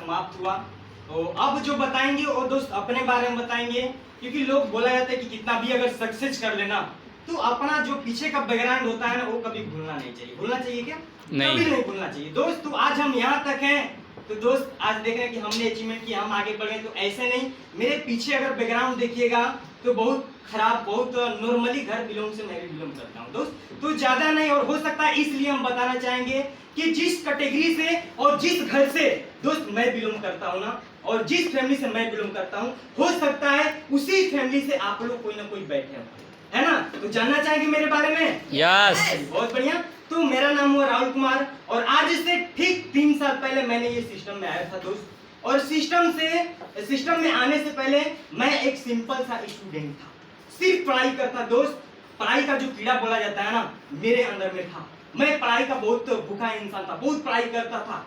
समाप्त हुआ। तो अब जो बताएंगे वो दोस्त अपने बारे में बताएंगे, क्योंकि लोग बोला जाता है कि कितना भी अगर सक्सेस कर लेना तो अपना जो पीछे का बैकग्राउंड होता है ना वो कभी भूलना नहीं चाहिए। भूलना चाहिए क्या? नहीं। कभी नहीं भूलना चाहिए दोस्त। तो आज हम यहाँ तक हैं तो दोस्त आज देख रहे हैं कि हमने अचीवमेंट किया, हम आगे बढ़े। तो ऐसे नहीं, मेरे पीछे अगर बैकग्राउंड देखिएगा तो बहुत खराब, बहुत नॉर्मली घर बिलोंग से मैं भी बिलोंग करता हूँ दोस्त। तो ज्यादा नहीं, और हो सकता है इसलिए हम बताना चाहेंगे कि जिस कैटेगरी से और जिस घर से दोस्त मैं बिलोंग करता हूँ ना, और जिस फैमिली से मैं बिलोंग करता हूँ, हो सकता है उसी फैमिली से आप लोग कोई ना कोई बैठे हो, है ना। तो जानना चाहेंगे मेरे बारे में? यस। बहुत बढ़िया। तो मेरा नाम हुआ राहुल कुमार, और आज से ठीक 3 साल पहले मैंने ये सिस्टम में आया था दोस्त। और सिस्टम में आने से पहले मैं एक सिंपल सा स्टूडेंट था, सिर्फ पढ़ाई करता दोस्त। पढ़ाई का जो कीड़ा बोला जाता है ना, मेरे अंदर में था। मैं पढ़ाई का बहुत भूखा इंसान था, बहुत पढ़ाई करता था।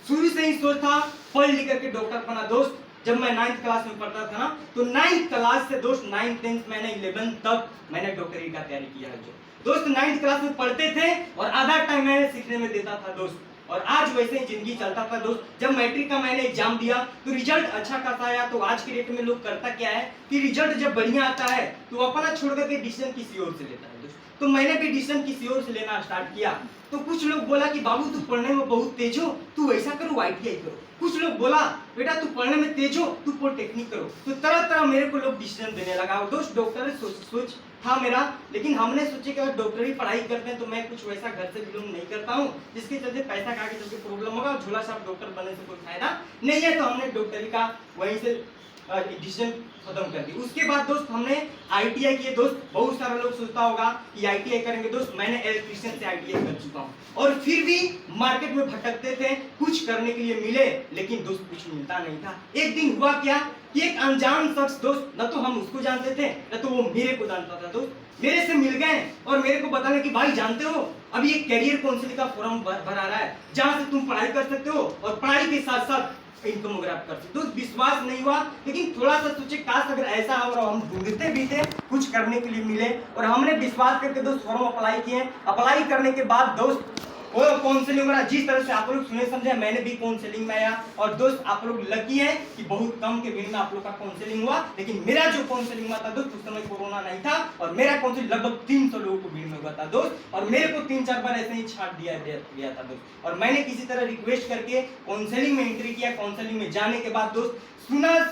शुरू से ही सोच था पढ़ लिख करके डॉक्टर बना दोस्त। जब मैं 9th क्लास में पढ़ता था ना, तो 9th क्लास से दोस्त 9th 10th मैंने 11th तक मैंने डॉक्टरी का तैयारी किया है। जो दोस्त 9th क्लास में पढ़ते थे और आधा टाइम मैंने सीखने में देता था दोस्त। और आज वैसे ही जिंदगी चलता था दोस्त। जब मैट्रिक का मैंने एग्जाम दिया तो रिजल्ट अच्छा खासा आया। तो आज के डेट में लोग करता क्या है कि रिजल्ट जब बढ़िया आता है तो अपना छोड़ करके डिसीजन किसी और से लेता है दोस्त। तो मैंने भी डिसीजन किसी और से लेना स्टार्ट किया। तो कुछ लोग बोला कि बाबू तू पढ़ने में बहुत तेज हो, तू ऐसा करो ITI करो। कुछ लोग बोला बेटा तू पढ़ने में तेज हो, तू पॉलिटेक्निक करो। तो तरह तरह मेरे को लोग डिसीजन देने लगा। और दोस्त डॉक्टर सोच था मेरा, लेकिन हमने सोचे कि अगर डॉक्टरी पढ़ाई करते हैं तो मैं कुछ वैसा घर से बिलोंग नहीं करता हूँ जिसके चलते पैसा खा के चलते प्रॉब्लम होगा, झोला साहब डॉक्टर बनने से कोई फायदा नहीं है। तो हमने डॉक्टरी का वहीं से डिसीजन खत्म कर दी। उसके बाद दोस्त हमने ITI किए दोस्त। बहुत सारा लोग सोचता होगा कि ITI करेंगे दोस्त, मैंने इलेक्ट्रिशियन से ITI कर चुका हूँ। और फिर भी मार्केट में भटकते थे, कुछ करने के लिए मिले लेकिन दोस्त कुछ मिलता नहीं था। एक दिन हुआ क्या कि एक अनजान शख्स दोस्त, न तो हम उसको जानते थे न तो वो मेरे को जानता था दोस्त, मेरे से मिल गए और मेरे को बताने कि भाई जानते हो अभी एक कैरियर काउंसिलिंग का फॉर्म भरा रहा है जहां से तुम पढ़ाई कर सकते हो और पढ़ाई के साथ साथ इनकम वगैरह कर सकते हो। विश्वास नहीं हुआ, लेकिन थोड़ा सा सोचे काश अगर ऐसा हो और हम ढूंढते भी थे कुछ करने के लिए मिले। और हमने विश्वास करके दोस्त फॉर्म अप्लाई किए। अप्लाई करने के बाद दोस्त वो काउंसलिंग वगैरह जिस तरह से आप लोग सुने समझे, मैंने भी काउंसलिंग में आया। और दोस्त आप लोग लकी है कि बहुत कम के भीड़ में आप लोग का काउंसलिंग हुआ, लेकिन मेरा जो काउंसलिंग हुआ था दोस्त उस समय कोरोना नहीं था और मेरा काउंसलिंग लगभग 300 लोगों को भीड़ में हुआ था दोस्त। और मेरे को 3-4 बार ऐसे ही छाट दिया था दोस्त। और मैंने किसी तरह रिक्वेस्ट करके काउंसलिंग में एंट्री किया। काउंसलिंग में जाने के बाद दोस्त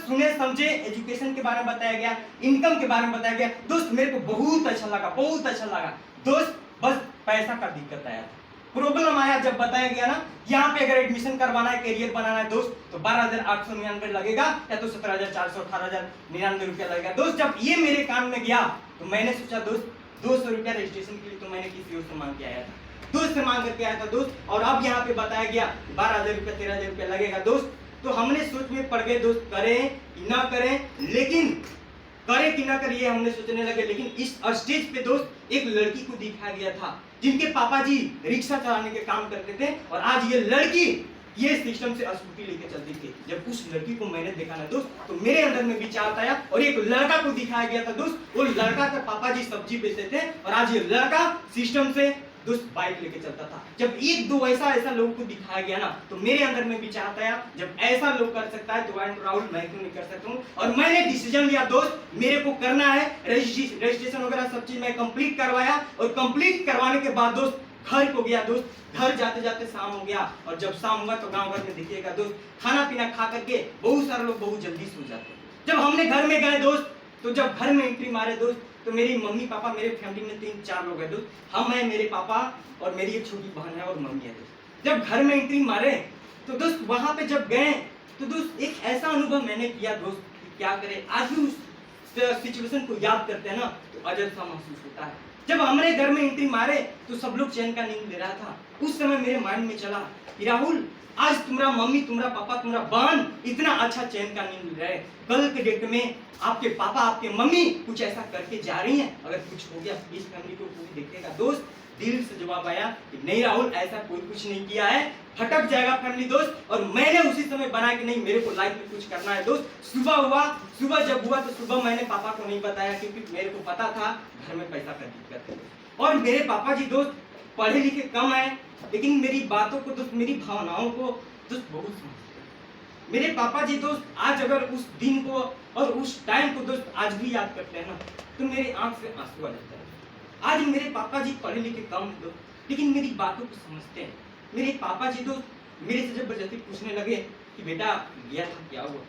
सुने समझे एजुकेशन के बारे में बताया गया, इनकम के बारे में बताया गया दोस्त। मेरे को बहुत अच्छा लगा दोस्त। बस पैसा का दिक्कत आया था, प्रॉब्लम आया जब बताया गया ना यहाँ पे अगर एडमिशन करवाना है, करियर बनाना है दोस्त, तो 12,899 लगेगा या तो 17,498 रुपया लगेगा दोस्त। जब ये मेरे कान में गया तो मैंने सोचा दोस्त 200 रुपया रजिस्ट्रेशन के लिए तो मैंने किसी और से मांग के आया था, दोस्त से मांग करके आया था दोस्त। और अब यहाँ पे बताया गया 12,000 रुपया 13,000 रुपया लगेगा दोस्त। तो हमने सोच में पड़ गए दोस्त, करें कि ना करें, लेकिन करे कि ना करिए हमने सोचने लगे। लेकिन इस स्टेज पे दोस्त एक लड़की को दिखाया गया था जिनके पापा जी रिक्शा चलाने के काम करते थे और आज ये लड़की ये सिस्टम से स्कूटी लेके चलती थी। जब उस लड़की को मैंने देखा ना दोस्त तो मेरे अंदर में विचार आया और एक लड़का को दिखाया गया था दोस्त। वो लड़का का पापा जी सब्जी बेचते थे और आज ये लड़का सिस्टम से दोस्त बाइक लेके चलता था। जब एक दो ऐसा लोगों को दिखाया गया ना तो मेरे अंदर में विचार आया जब ऐसा लोग कर सकता है तो राहुल मैं क्यों नहीं कर सकता हूँ। और मैंने डिसीजन लिया दोस्त मेरे को करना है। रजिस्ट्रेशन वगैरह सब चीज मैं कंप्लीट करवाया और कंप्लीट करवाने के बाद दोस्त घर को गया दोस्त। घर जाते जाते शाम हो गया और जब शाम हुआ तो गांव घर में देखिएगा दोस्त खाना पीना खा करके बहुत सारे लोग बहुत जल्दी सो जाते हैं। जब हमने घर में गए दोस्त तो जब घर में एंट्री मारे दोस्त तो मेरी मम्मी पापा, मेरे फैमिली में 3-4 लोग हैं दोस्त, हम हैं, मेरे पापा और मेरी एक छोटी बहन है और मम्मी है दोस्त। जब घर में एंट्री मारे तो दोस्त वहां पे जब गए तो दोस्त एक ऐसा अनुभव मैंने किया दोस्त कि क्या करे, आज भी उस सिचुएशन को याद करते हैं ना तो अजब सा महसूस होता है। जब हमने घर में एंट्री मारे तो सब लोग चैन का नींद ले रहा था। उस समय मेरे माइंड में चला कि राहुल आज तुम्हारा मम्मी, तुम्हारा पापा, तुम्हारा बहन इतना अच्छा चैन का नींद ले रहे हैं, कल के डेट में आपके पापा आपके मम्मी कुछ ऐसा करके जा रही हैं, अगर कुछ हो गया इस फैमिली को पूरी देखेगा दोस्त। दिल से जवाब आया कि नहीं राहुल ऐसा कोई कुछ नहीं किया है, भटक जाएगा फैमिली दोस्त। और मैंने उसी समय बना कि नहीं मेरे को लाइफ में कुछ करना है दोस्त। सुबह जब हुआ तो सुबह मैंने पापा को नहीं बताया क्योंकि मेरे को पता था घर में पैसा का दिक्कत है। और मेरे पापा जी दोस्त पढ़े लिखे कम है लेकिन मेरी बातों को दोस्त, मेरी भावनाओं को दोस्त बहुत समझते हैं। मेरे पापा जी दोस्त आज अगर उस दिन को और उस टाइम को दोस्त आज भी याद करते हैं ना, तो मेरे आंख से आंसू आ जाता है। आज मेरे पापा जी पढ़े लिखे कम हैं दोस्त, लेकिन मेरी बातों को समझते हैं। मेरे पापा जी दोस्त मेरे से जबरदस्ती पूछने लगे कि बेटा गया था क्या हुआ।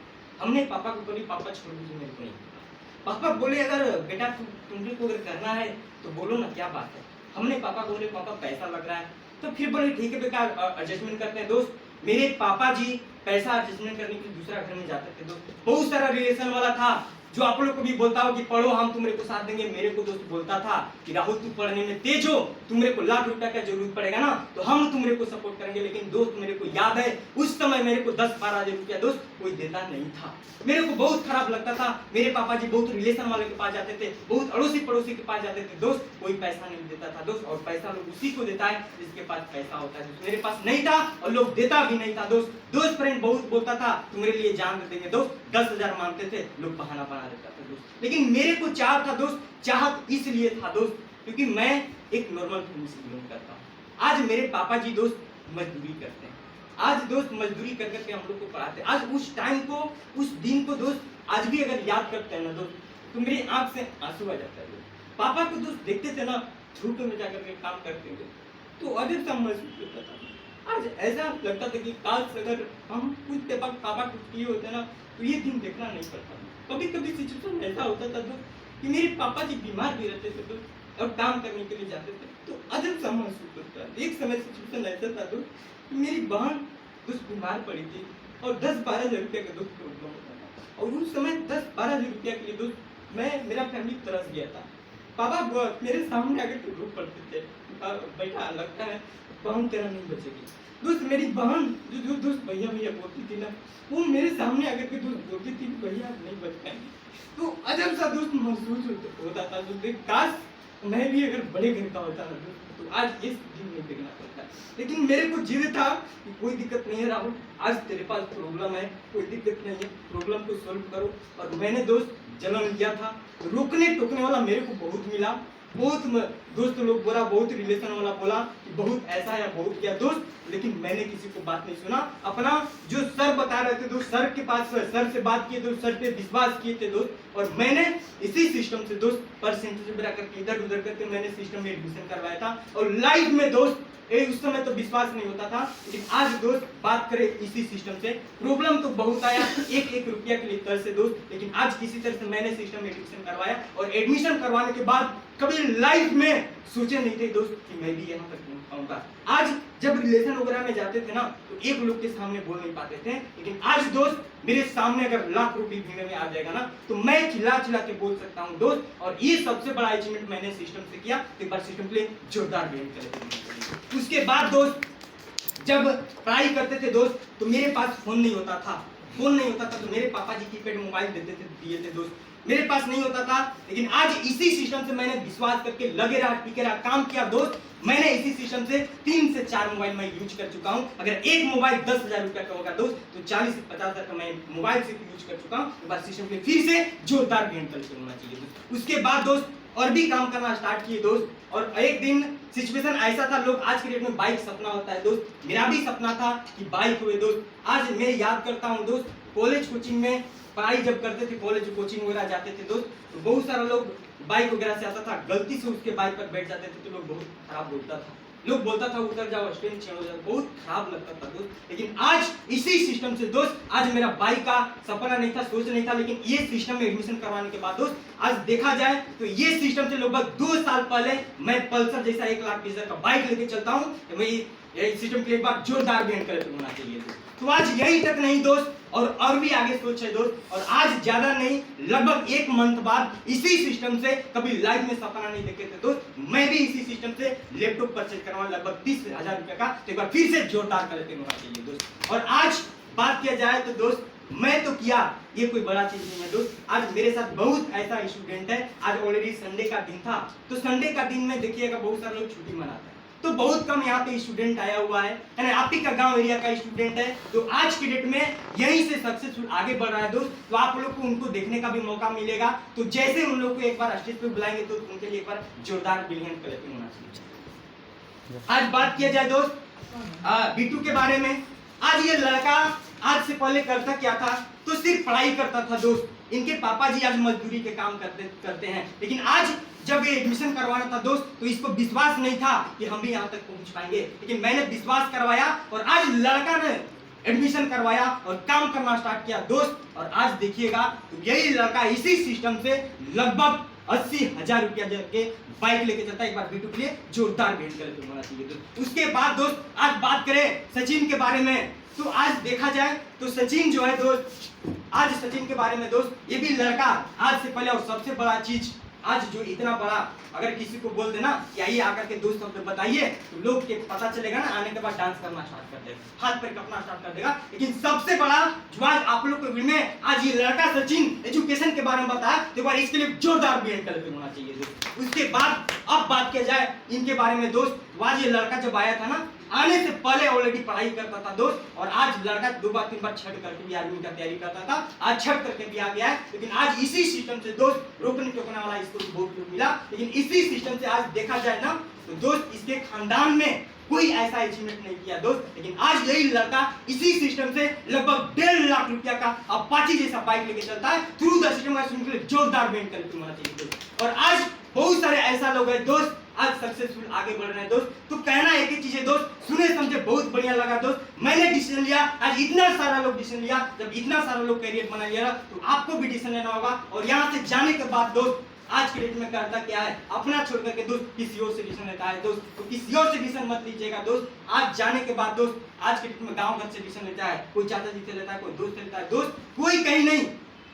हमने पापा को बोली पापा छोड़ दीजिए, मेरे को नहीं पता। पापा बोले अगर बेटा तुमने को अगर करना है तो बोलो ना, क्या बात है। हमने पापा को बोले पापा पैसा लग रहा है, तो फिर बोले ठीक है बेटा एडजस्टमेंट करते हैं। दोस्त मेरे पापा जी पैसा एडजस्टमेंट करने के लिए दूसरा घर में जाते थे दोस्त। बहुत सारा रिलेशन वाला था जो आप लोग को भी बोलता हो कि पढ़ो हम तुम्हारे को साथ देंगे। मेरे को दोस्त बोलता था कि राहुल तू पढ़ने में तेज हो, तुम्हारे को लाख रुपया का जरूरत पड़ेगा ना तो हम तुम्हारे को सपोर्ट करेंगे। लेकिन दोस्त मेरे को याद है उस समय मेरे को 10-12 हजार रुपया दोस्त कोई देता नहीं था। मेरे को बहुत खराब लगता था। मेरे पापा जी बहुत रिलेशन वाले के पास जाते थे, बहुत अड़ोसी पड़ोसी के पास जाते थे दोस्त, कोई पैसा नहीं देता था दोस्त। और पैसा लोग उसी को देता है जिसके पास पैसा होता है। मेरे पास नहीं था और लोग देता भी नहीं था दोस्त। दोस्त फ्रेंड बहुत बोलता था तुम्हारे लिए जान दे देंगे दोस्त, 10,000 मांगते थे, लोग बहाना बना देता था दोस्त। लेकिन मेरे को चाह था दोस्त, चाहत इसलिए था दोस्त क्योंकि मैं एक नॉर्मल फैमिली से बिलोंग करता हूँ। आज मेरे पापा जी दोस्त मजदूरी करते हैं, आज दोस्त मजदूरी कर करके हम लोग को पढ़ाते हैं। आज उस टाइम को उस दिन को दोस्त आज भी अगर याद करते हैं ना दोस्त तो मेरी आंख से आंसू आ जाता है दोस्त। पापा को दोस्त देखते थे ना झूठों में जाकर के काम करते हुए तो अजब सा महसूस होता था। आज ऐसा लगता था कि काश अगर हम कुछ पापा कुछ किए होते ना तो ये दिन देखना नहीं पड़ता। कभी कभी सिचुएशन ऐसा होता था दोस्त कि मेरे पापा जी बीमार भी रहते थे दोस्त और काम करने के लिए जाते थे तो अजब सा महसूस होता है। एक समय सिचुएशन ऐसा था दोस्त कि मेरी बहन दोस्त बीमार पड़ी थी और 10-12 हजार रुपया का दोस्त प्रॉब्लम होता था। और उस समय 10-12 हजार रुपया के लिए दोस्त मेरा फैमिली तरस गया था। पापा मेरे सामने आकर के रो पड़ते थे, बेटा लगता है बहन तेरा नहीं बचेगी। दोस्त मेरी बहन जो दोस्त भैया भैया बोलती थी ना वो मेरे सामने आकर के दोस्त बोलती थी भैया नहीं बच पाएंगे। तो अजब सा दोस्त महसूस होता था दोस्त, काश मैं भी अगर बड़े घर का होता ना तो आज इस दिन नहीं देखना पड़ता। लेकिन मेरे को जिद था कि कोई दिक्कत नहीं है राहुल, आज तेरे पास प्रॉब्लम है, कोई दिक्कत नहीं है, प्रॉब्लम को सॉल्व करो। और मैंने दोस्त जन्म लिया था, रोकने टोकने वाला मेरे को बहुत मिला, बहुत दोस्त लोग बोला, बहुत रिलेशन वाला बोला कि बहुत ऐसा है बहुत किया दोस्त, लेकिन मैंने किसी को बात नहीं सुना। अपना जो सर बता रहे थे दोस्त, सर के पास सर से बात किए दोस्त, सर पे विश्वास किए थे दोस्त। और मैंने इसी सिस्टम से दोस्त परसेंटेज बढ़ा करके इधर उधर करके मैंने सिस्टम में एडमिशन करवाया था। और लाइफ में दोस्त उस समय तो विश्वास नहीं होता था, लेकिन आज दोस्त बात करें इसी सिस्टम से, प्रॉब्लम तो बहुत आया एक रुपया के लिए तरह से दोस्त, लेकिन आज किसी तरह से मैंने सिस्टम में एडमिशन करवाया। और एडमिशन करवाने के बाद कभी लाइफ में सोचे नहीं थे दोस्त कि मैं भी यहाँ तक पहुँच पाऊंगा। आज जब रिलेशन वगैरह में जाते थे ना तो एक लोग के सामने बोल नहीं पाते थे, लेकिन आज दोस्त मेरे सामने अगर लाख रुपए भीड़ में आ जाएगा ना तो मैं चिल्ला चिल्ला के बोल सकता हूँ दोस्त। और ये सबसे बड़ा अचीवमेंट मैंने सिस्टम से किया। एक बार सिस्टम के लिए जोरदार गेम करें। उसके बाद दोस्त जब पढ़ाई करते थे दोस्त तो मेरे पास फोन नहीं होता था, तो मेरे पापा जी कीपैड मोबाइल दिए थे दोस्त, मेरे पास नहीं होता था। लेकिन आज इसी सिस्टम से मैंने विश्वास करके लगे रहा, टिके रहा, काम किया दोस्त। मैंने इसी सिस्टम से 3 से 4 मोबाइल मैं यूज कर चुका हूं। अगर एक मोबाइल 10,000 रुपया का होगा दोस्त तो 40 से 50 हजार का मैं मोबाइल से यूज कर चुका हूं। एक बार सिस्टम के फिर से जोरदार गेम कल्चर होना चाहिए दोस्त। उसके बाद दोस्त और भी काम करना स्टार्ट किए दोस्त। और एक दिन सिचुएशन ऐसा था, लोग आज के डेट में बाइक सपना होता है दोस्त, मेरा भी सपना था कि बाइक हुए दोस्त। आज मैं याद करता हूँ दोस्त, कॉलेज कोचिंग में पढ़ाई जब करते थे, कॉलेज कोचिंग वगैरह जाते थे दोस्त, तो बहुत सारा लोग बाइक वगैरह से आता था, गलती से उसके बाइक पर बैठ जाते थे तो लोग बहुत खराब बोलता था, लोग बोलता था उतर जाओ स्टैंड छेड़ हो जाओ, बहुत खराब लगता था दोस्त। लेकिन आज इसी सिस्टम से दोस्त, आज मेरा बाइक का सपना नहीं था, सोच नहीं था, लेकिन ये सिस्टम में एडमिशन करवाने के बाद दोस्त आज देखा जाए तो ये सिस्टम से लगभग 2 साल पहले मैं पल्सर जैसा 1,20,000 का बाइक लेके चलता हूँ। तो मैं ये सिस्टम के लिए एक बार जोरदार गेम कलेक्ट होना चाहिए दोस्त। तो आज यही तक नहीं दोस्त, और भी आगे सोच है दोस्त। और आज ज्यादा नहीं, लगभग 1 मंथ बाद इसी सिस्टम से, कभी लाइफ में सपना नहीं देखे थे दोस्त, मैं भी इसी सिस्टम से लैपटॉप परचेज करवा लगभग 30,000 रुपए का। तो एक बार फिर से जोरदार कलेक्टिंग होना चाहिए दोस्त। और आज बात किया जाए तो दोस्त मैं तो किया, ये कोई बड़ा चीज नहीं है दोस्त। आज मेरे साथ बहुत ऐसा स्टूडेंट है, आज ऑलरेडी संडे का दिन था, तो संडे का दिन में देखिएगा बहुत सारे लोग छुट्टी मनाते हैं, तो बहुत कम यहाँ पे स्टूडेंट आया हुआ है, यानी आप ही का गांव एरिया का स्टूडेंट है। तो आज की डेट में यहीं से सक्सेसफुल आगे बढ़ रहा है दोस्त। तो आप लोग को उनको देखने का भी मौका मिलेगा। तो जैसे उन लोग को एक बार स्टेज पे बुलाएंगे तो उनके लिए एक बार जोरदार बिलियन कलेक्टिंग होना चाहिए। आज बात किया जाए दोस्त बीटू के बारे में। आज ये लड़का आज से पहले करता क्या था, तो सिर्फ पढ़ाई करता था दोस्त। इनके पापा जी आज मजदूरी के काम करते हैं, लेकिन आज जब ये एडमिशन करवाना था दोस्त, तो इसको विश्वास नहीं था कि हम भी यहाँ तक पहुँच पाएंगे, लेकिन मैंने विश्वास करवाया और आज लड़का ने एडमिशन करवाया और काम करना स्टार्ट किया दोस्त। और आज देखिएगा तो यही लड़का इसी सिस्टम से लगभग 80,000 रुपया के बाइक लेके चलता है। एक बार वीडियो के लिए जोरदार भेंट करके होना चाहिए दोस्त। उसके बाद दोस्त आज बात करें सचिन के बारे में, तो आज देखा जाए तो सचिन जो है दोस्त, आज सचिन के बारे में दोस्त, ये भी लड़का आज से पहले, और सबसे बड़ा चीज आज जो इतना बड़ा, अगर किसी को बोल देना कि आइए आकर के दोस्त हम बताइए, तो लोग के पता चलेगा ना, आने के बाद डांस करना स्टार्ट कर देगा, हाथ पैर कपना स्टार्ट कर देगा। लेकिन सबसे बड़ा जो आज आप लोग को में आज ये लड़का सचिन एजुकेशन के बारे में बताया, तो एक बार इसके लिए जोरदार बेहद करके होना चाहिए दोस्त। उसके बाद अब बात किया जाए इनके बारे में दोस्त, तो आज ये लड़का जब आया था ना, आने से पहले ऑलरेडी पढ़ाई करता था दोस्त, और आज लड़का 2 बार 3 बार छठ करके भी आर्मी का तैयारी करता था, आज छठ करके भी आ गया है। लेकिन आज इसी सिस्टम से दोस्त, रोकने टोकने वाला इसको बहुत लोग मिला, लेकिन इसी सिस्टम से आज देखा जाए ना, तो दोस्त इसके खानदान में कोई ऐसा अचीवमेंट नहीं किया दोस्त, लेकिन आज यही लड़का इसी सिस्टम से लगभग 1.5 लाख रुपया का अपाची जैसा बाइक लेके चलता है थ्रू द सिस्टम। जोरदार बेंट करके होना चाहिए दोस्त। और आज बहुत सारे ऐसा लोग हैं दोस्त, आज सक्सेसफुल आगे बढ़ रहे हैं दोस्त। तो कहना एक ही चीज है दोस्त, सुने समझे बहुत बढ़िया लगा दोस्त, मैंने डिसीजन लिया, आज इतना सारा लोग डिसीजन लिया, जब इतना सारा लोग कैरियर बना लिया तो आपको भी डिसीजन लेना होगा। और यहाँ से जाने के बाद दोस्त, आज के डेट में करता क्या है, अपना छोड़ करके दोस्त किसी और से डिसीजन लेता है दोस्त, तो किसी और से डिसीजन मत लीजिएगा दोस्त। आज जाने के बाद दोस्त, आज के डेट में गांव घर से डिसीजन लेता है, कोई चाचा जी से लेता है, कोई दोस्त से लेता है दोस्त, कोई कहीं नहीं,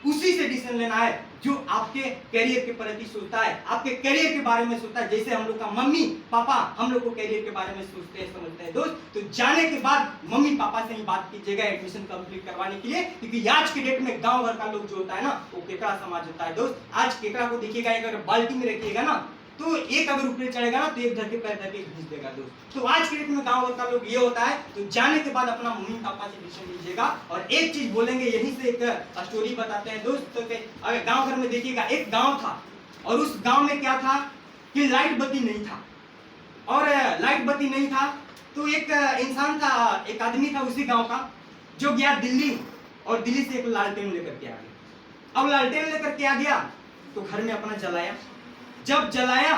उसी से डिसीजन लेना है जो आपके करियर के प्रति सोचता है, आपके करियर के बारे में सोचता है। जैसे हम लोग का मम्मी पापा हम लोग को करियर के बारे में सोचते हैं, समझते हैं दोस्त। तो जाने के बाद मम्मी पापा से ही बात कीजिएगा एडमिशन कंप्लीट करवाने के लिए, क्योंकि आज के डेट में गांव भर का लोग जो होता है ना, वो केकड़ा समाज होता है दोस्त। आज केकड़ा को देखिएगा, अगर बाल्टी में रखिएगा ना, तो एक अगर ऊपर चढ़ेगा ना, तो एक धर के पैर धर के घिस देगा दोस्त। तो आज के डेट में गांव भर का लोग ये होता है। तो जाने के बाद अपना मम्मी पापा से डिसीजन लीजिएगा। और एक चीज बोलेंगे, यहीं से एक स्टोरी बताते हैं दोस्त। तो अगर गांव घर में देखिएगा, एक गांव था और उस गांव में क्या था कि लाइट बत्ती नहीं था, और लाइट बत्ती नहीं था तो एक इंसान था, एक आदमी था उसी गांव का, जो गया दिल्ली, और दिल्ली से एक लालटेन लेकर के आ गया। अब लालटेन लेकर के आ गया तो घर में अपना जलाया, जब जलाया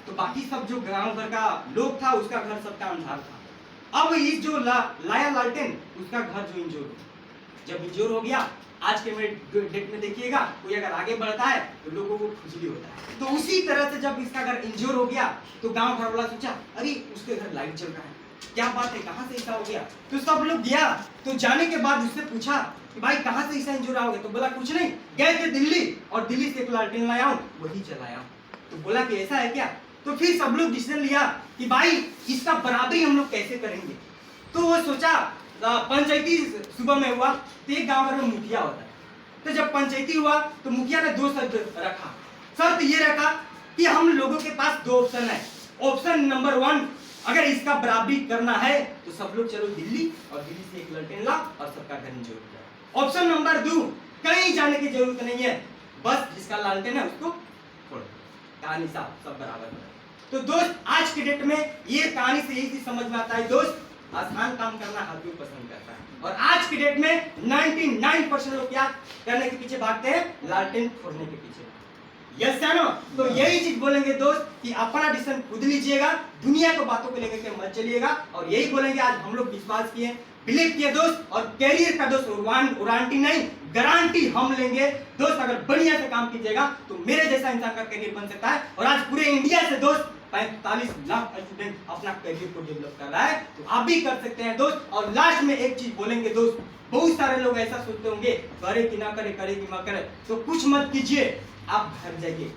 तो बाकी सब जो गांव भर का लोग था, उसका घर सबका अंधार था। अब इस जो लाया लालटेन, उसका घर जो इंजोर हो, जब इंजोर हो गया, आज के डेट में देखिएगा, कोई अगर आगे बढ़ता है तो लोगों को खुजली होता है। तो उसी तरह से जब इसका घर इंजोर हो गया, तो गांव घर वाला सोचा, अरे उसके घर लाइट जल रहा है, क्या बात है, कहां से ऐसा हो गया। तो सब लोग गया, तो जाने के बाद उससे पूछा कि भाई कहां से ऐसा इंजोर हो गया। तो बोला कुछ नहीं, गए थे दिल्ली, और दिल्ली से एक लालटेन लाया हूं, वही जलाया हूं। तो बोला कि ऐसा है क्या। तो फिर सब लोग डिसीजन लिया कि भाई इसका बराबरी हम लोग कैसे करेंगे। तो वो सोचा, पंचायती सुबह में हुआ, तो एक गांव में मुखिया होता है। तो जब पंचायती हुआ तो मुखिया ने 2 शर्त रखा। शर्त ये रखा कि हम लोगों के पास 2 ऑप्शन है। ऑप्शन नंबर 1, अगर इसका बराबरी करना है तो सब लोग चलो दिल्ली, और दिल्ली से एक लड़टेन ला और सबका घर इंजोर हो जाए। ऑप्शन नंबर 2, कहीं जाने की जरूरत नहीं है, बस जिसका लालटेन है उसको फोड़, कहानी साहब सब बराबर है। तो दोस्त आज के डेट में ये कहानी से यही चीज समझ में आता है दोस्त, आसान काम करना हर कोई पसंद करता है। और आज के डेट में 99% लोग क्या करने के पीछे भागते हैं, लालटेन फोड़ने के पीछे। यस है ना। तो यही चीज बोलेंगे दोस्त कि अपना डिसीजन खुद लीजिएगा, दुनिया को बातों को लेकर के मत चलिएगा। और यही बोलेंगे, आज हम लोग विश्वास किए, बिलीव किए दोस्त, और कैरियर का दोस्त वारंटी नहीं, गारंटी हम लेंगे दोस्त। अगर बढ़िया से काम कीजिएगा तो मेरे जैसा इंसान का कैरियर बन सकता है। और आज पूरे इंडिया से दोस्त 45 लाख स्टूडेंट अपना कैरियर को डेवलप कर रहा है, तो आप भी कर सकते हैं दोस्त। और लास्ट में एक चीज बोलेंगे दोस्त, बहुत सारे लोग ऐसा सोचते होंगे, करे कि ना करे, करे कि ना करे, तो कुछ मत कीजिए, आप घर जाइए।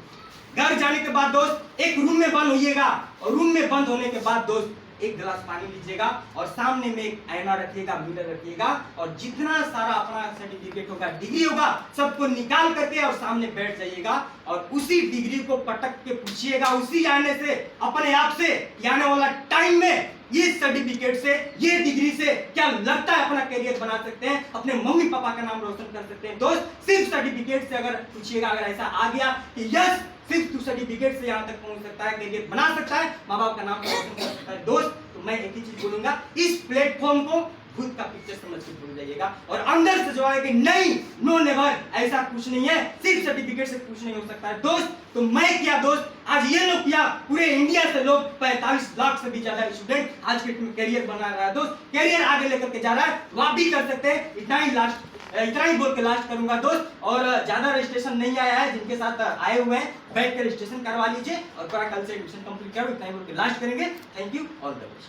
घर जाने के बाद दोस्त एक रूम में बंद होइएगा, और रूम में बंद होने के बाद दोस्त एक गिलास पानी लीजिएगा, और सामने में एक आईना रखिएगा, मिरर रखिएगा, और जितना सारा अपना सर्टिफिकेट होगा, डिग्री होगा, सबको निकाल करके और सामने बैठ जाइएगा, और उसी डिग्री को पटक के पूछिएगा उसी आईने से, अपने आप से, आने वाला टाइम में ये सर्टिफिकेट से, ये डिग्री से क्या लगता है अपना करियर बना सकते हैं, अपने मम्मी पापा का नाम रोशन कर सकते हैं दोस्त। सिर्फ सर्टिफिकेट से अगर पूछिएगा, अगर ऐसा आ गया कि यस सिर्फ तू सर्टिफिकेट से यहाँ तक पहुंच सकता है, करियर बना सकता है, माँ बाप का नाम रोशन कर सकता है दोस्त, तो मैं एक ही चीज बोलूंगा, इस प्लेटफॉर्म को भूत का पिक्चर समझ के भूल जाइएगा और अंदर से जो है कि नहीं, नो नेवर, ऐसा कुछ नहीं है, सिर्फ सर्टिफिकेट से कुछ नहीं हो सकता है दोस्त। तो मैं क्या दोस्त, आज ये लोग क्या, पूरे इंडिया से लोग 45 लाख से भी ज्यादा स्टूडेंट आज के करियर बना रहा है दोस्त, करियर आगे लेकर के जा रहा है, तो आप भी कर सकते हैं। इतना ही बोल के लास्ट करूंगा दोस्त, और ज्यादा रजिस्ट्रेशन नहीं आया है, जिनके साथ आए हुए हैं बैठ कर रजिस्ट्रेशन करवा लीजिए और पूरा कल से एडमिशन कंप्लीट करो, इतना ही बोल के लास्ट करेंगे। Thank you, all the best.